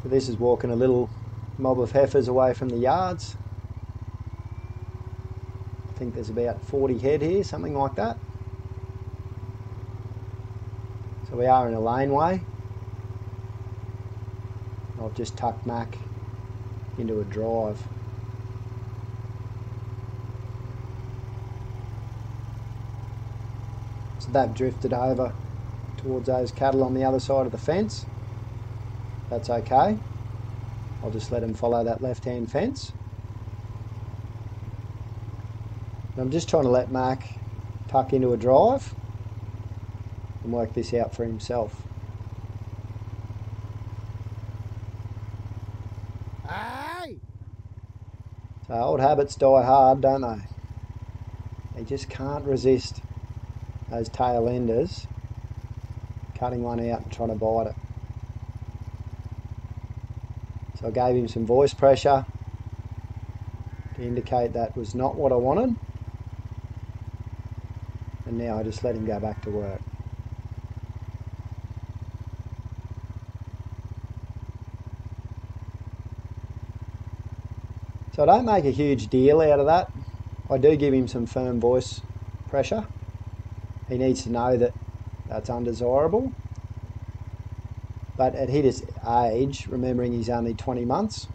So this is walking a little mob of heifers away from the yards. I think there's about 40 head here, something like that. So we are in a laneway. I've just tucked Mack into a drive. So they've drifted over towards those cattle on the other side of the fence. That's okay. I'll just let them follow that left-hand fence. And I'm just trying to let Mack tuck into a drive and work this out for himself. Hey! So old habits die hard, don't they? They just can't resist those tail enders cutting one out and trying to bite it. So I gave him some voice pressure to indicate that was not what I wanted. And now I just let him go back to work. So I don't make a huge deal out of that. I do give him some firm voice pressure. He needs to know that that's undesirable. But at his age, remembering he's only 20 months,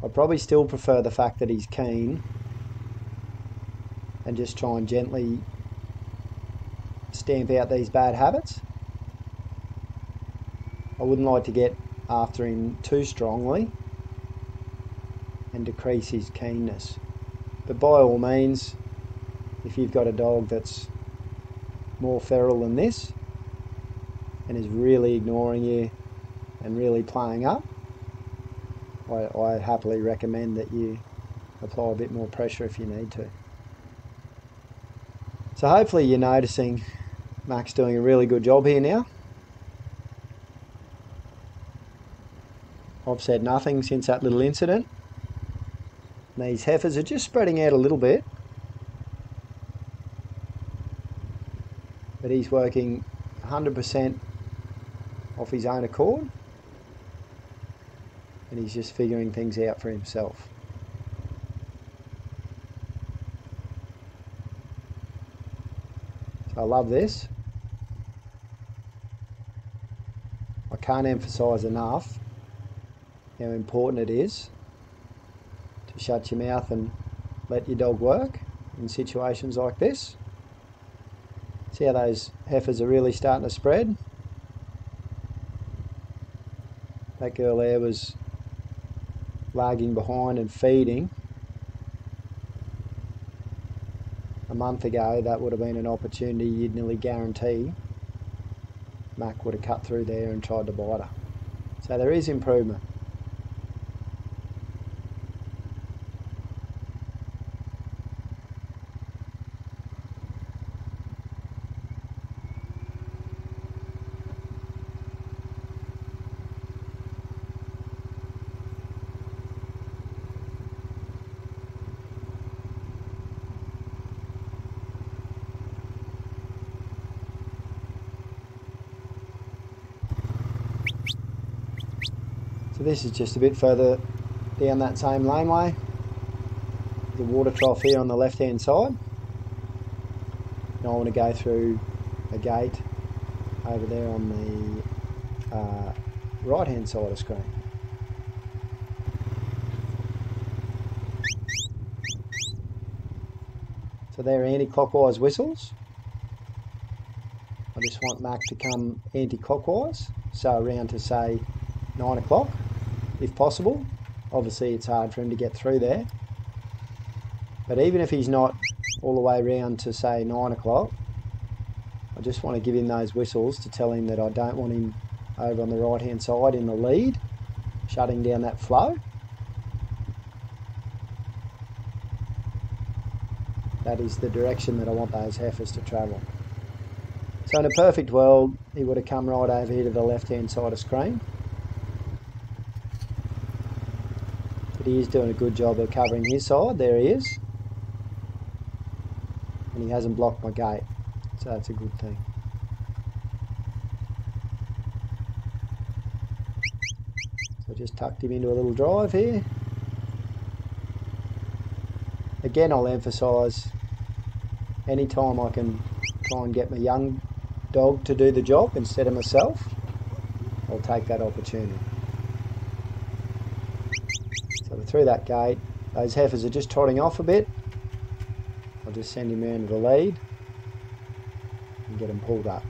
I probably still prefer the fact that he's keen and just try and gently stamp out these bad habits. I wouldn't like to get after him too strongly and decrease his keenness. But by all means, if you've got a dog that's more feral than this and is really ignoring you and really playing up, I happily recommend that you apply a bit more pressure if you need to. So hopefully you're noticing Mack's doing a really good job here now. I've said nothing since that little incident. And these heifers are just spreading out a little bit. But he's working 100% off his own accord. And he's just figuring things out for himself. So I love this. I can't emphasise enough how important it is to shut your mouth and let your dog work in situations like this. See how those heifers are really starting to spread? That girl there was lagging behind and feeding. A month ago, that would have been an opportunity you'd nearly guarantee Mack would have cut through there and tried to bite her. So there is improvement. So this is just a bit further down that same laneway. The water trough here on the left hand side. Now I want to go through a gate over there on the right hand side of the screen. So they're anti-clockwise whistles. I just want Mack to come anti-clockwise, so around to say 9 o'clock if possible. Obviously it's hard for him to get through there, but even if he's not all the way around to say 9 o'clock, I just want to give him those whistles to tell him that I don't want him over on the right hand side in the lead, shutting down that flow. That is the direction that I want those heifers to travel. So in a perfect world, he would have come right over here to the left hand side of the screen. But he is doing a good job of covering his side. There he is. And he hasn't blocked my gate, so that's a good thing. just tucked him into a little drive here. Again, I'll emphasise, anytime I can try and get my young dog to do the job instead of myself, I'll take that opportunity. So we're through that gate. Those heifers are just trotting off a bit. I'll just send him round to the lead and get him pulled up.